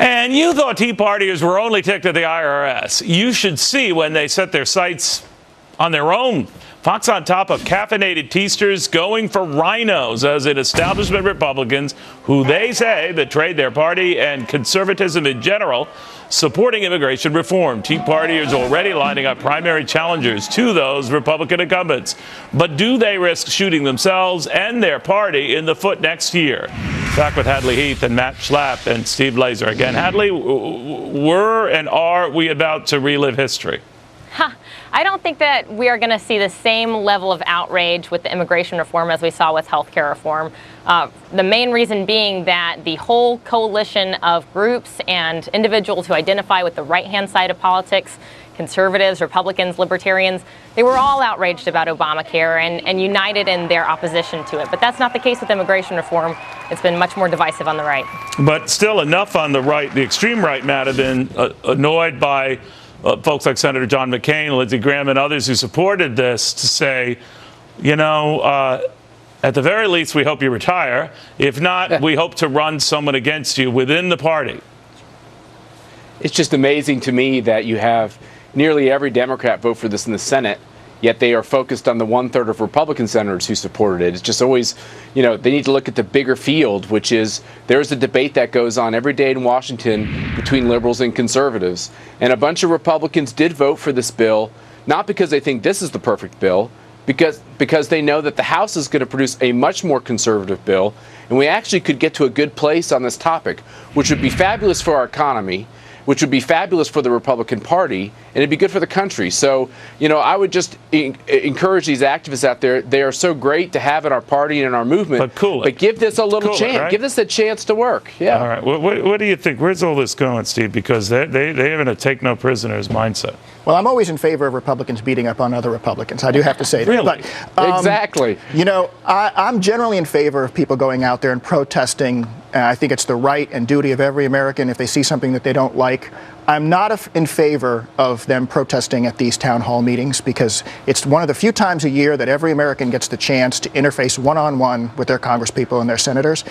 And you thought Tea Partiers were only ticked at the IRS. You should see when they set their sights on their own. Fox on top of caffeinated teasters going for rhinos as in establishment Republicans who they say betrayed their party and conservatism in general, supporting immigration reform. Tea Partiers already lining up primary challengers to those Republican incumbents. But do they risk shooting themselves and their party in the foot next year? Back with Hadley, Heath, and Matt Schlapp and Steve Laser again. Hadley, were and are we about to relive history? I don't think that we are going to see the same level of outrage with the immigration reform as we saw with health care reform. The main reason being that the whole coalition of groups and individuals who identify with the right-hand side of politics, conservatives, Republicans, libertarians, they were all outraged about Obamacare and united in their opposition to it. But that's not the case with immigration reform. It's been much more divisive on the right. But still enough on the right, the extreme right, Matt, have been annoyed by folks like Senator John McCain, Lindsey Graham, and others who supported this to say, you know, at the very least, we hope you retire. If not, we hope to run someone against you within the party. It's just amazing to me that you have nearly every Democrat vote for this in the Senate, yet they are focused on the 1/3 of Republican senators who supported it. It's just always, you know, they need to look at the bigger field, which is there's a debate that goes on every day in Washington between liberals and conservatives. And a bunch of Republicans did vote for this bill, not because they think this is the perfect bill, because they know that the House is going to produce a much more conservative bill, and we actually could get to a good place on this topic, which would be fabulous for our economy, which would be fabulous for the Republican Party, and it'd be good for the country. So, you know, I would just encourage these activists out there. They are so great to have in our party and in our movement. But cool it. But give this a little chance. Right? Give this a chance to work. Yeah. All right. What do you think? Where's all this going, Steve? Because they have a take no prisoners mindset. Well, I'm always in favor of Republicans beating up on other Republicans. I do have to say that. Really? But, exactly. You know, I'm generally in favor of people going out there and protesting. I think it's the right and duty of every American if they see something that they don't like. I'm not in favor of them protesting at these town hall meetings because it's one of the few times a year that every American gets the chance to interface one-on-one with their congresspeople and their senators.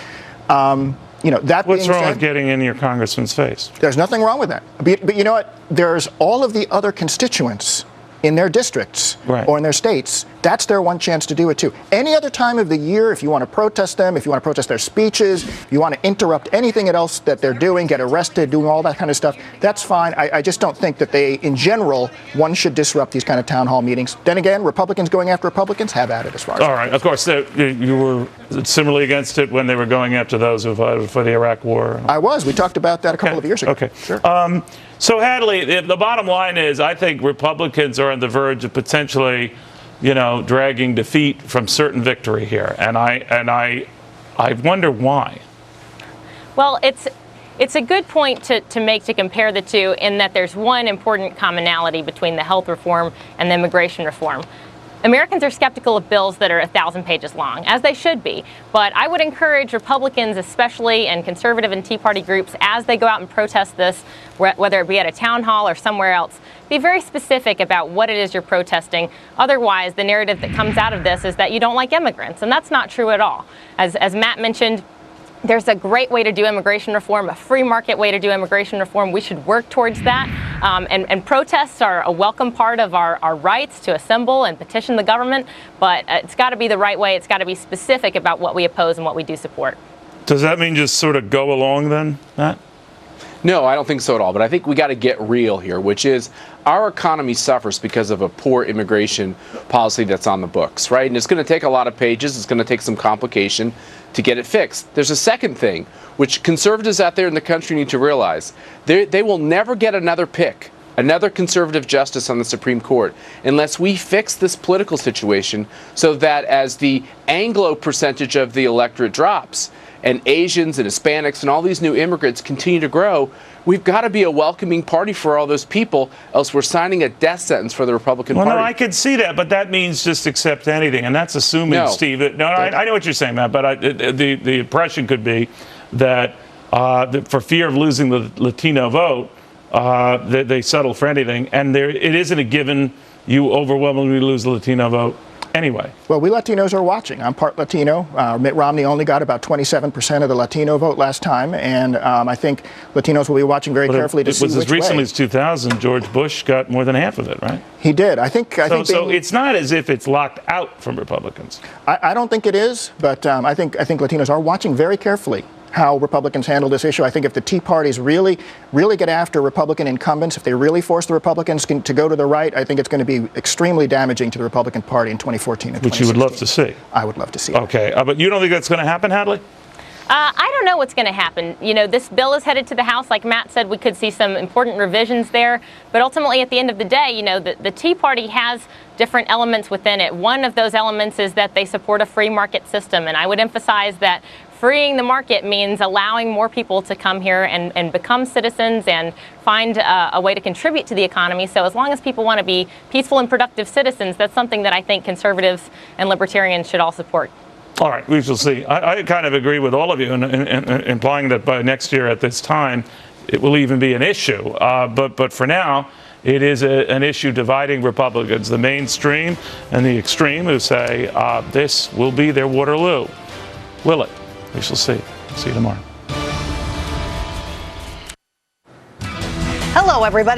You know, that What's being wrong said, with getting in your congressman's face? There's nothing wrong with that. But you know what? There's all of the other constituents in their districts or in their states. That's their one chance to do it too. Any other time of the year, if you want to protest them, if you want to protest their speeches, if you want to interrupt anything else that they're doing, get arrested, doing all that kind of stuff, that's fine. I just don't think that they, in general, one should disrupt these kind of town hall meetings. Then again, Republicans going after Republicans have at it as far as. All right. Of course, you were similarly against it when they were going after those who fought for the Iraq War. I was. We talked about that a couple of years ago. Okay. Sure. So, Hadley, the bottom line is I think Republicans are on the verge of potentially, you know, dragging defeat from certain victory here. And I wonder why. Well, it's a good point to make to compare the two in that there's one important commonality between the health reform and the immigration reform. Americans are skeptical of bills that are 1,000 pages long, as they should be. But I would encourage Republicans, especially, and conservative and Tea Party groups, as they go out and protest this, whether it be at a town hall or somewhere else, be very specific about what it is you're protesting. Otherwise, the narrative that comes out of this is that you don't like immigrants, and that's not true at all. As Matt mentioned, there's a great way to do immigration reform, a free market way to do immigration reform. We should work towards that. And protests are a welcome part of our rights to assemble and petition the government. But it's got to be the right way. It's got to be specific about what we oppose and what we do support. Does that mean just sort of go along then, Matt? No, I don't think so at all. But I think we got to get real here, which is our economy suffers because of a poor immigration policy that's on the books, right? And it's going to take a lot of pages. It's going to take some complication to get it fixed. There's a second thing, which conservatives out there in the country need to realize. They will never get another pick, another conservative justice on the Supreme Court, unless we fix this political situation so that as the Anglo percentage of the electorate drops, and Asians and Hispanics and all these new immigrants continue to grow, we've got to be a welcoming party for all those people, else we're signing a death sentence for the Republican Party. Well, no, I can see that, but that means just accept anything, and that's assuming, Steve. I know what you're saying, Matt, but the impression could be that for fear of losing the Latino vote, they settle for anything, and it isn't a given you overwhelmingly lose the Latino vote. Anyway. Well, we Latinos are watching. I'm part Latino. Mitt Romney only got about 27% of the Latino vote last time, and I think Latinos will be watching very carefully to see which way. It was as recently as 2000, George Bush got more than half of it, right? He did. So it's not as if it's locked out from Republicans. I don't think it is, but I think Latinos are watching very carefully how Republicans handle this issue. I think if the Tea Parties really get after Republican incumbents, if they really force the Republicans to go to the right, I think it's going to be extremely damaging to the Republican Party in 2014 and 2016. Which you would love to see. I would love to see. Okay, but you don't think that's going to happen, Hadley? I don't know what's going to happen. You know, this bill is headed to the House. Like Matt said, we could see some important revisions there. But ultimately, at the end of the day, you know, the Tea Party has different elements within it. One of those elements is that they support a free market system. And I would emphasize that freeing the market means allowing more people to come here and become citizens and find a way to contribute to the economy. So as long as people want to be peaceful and productive citizens, that's something that I think conservatives and libertarians should all support. All right, we shall see. I kind of agree with all of you in implying that by next year at this time, it will even be an issue. But for now, it is an issue dividing Republicans, the mainstream and the extreme, who say this will be their Waterloo. Will it? We shall see. See you tomorrow. Hello, everybody.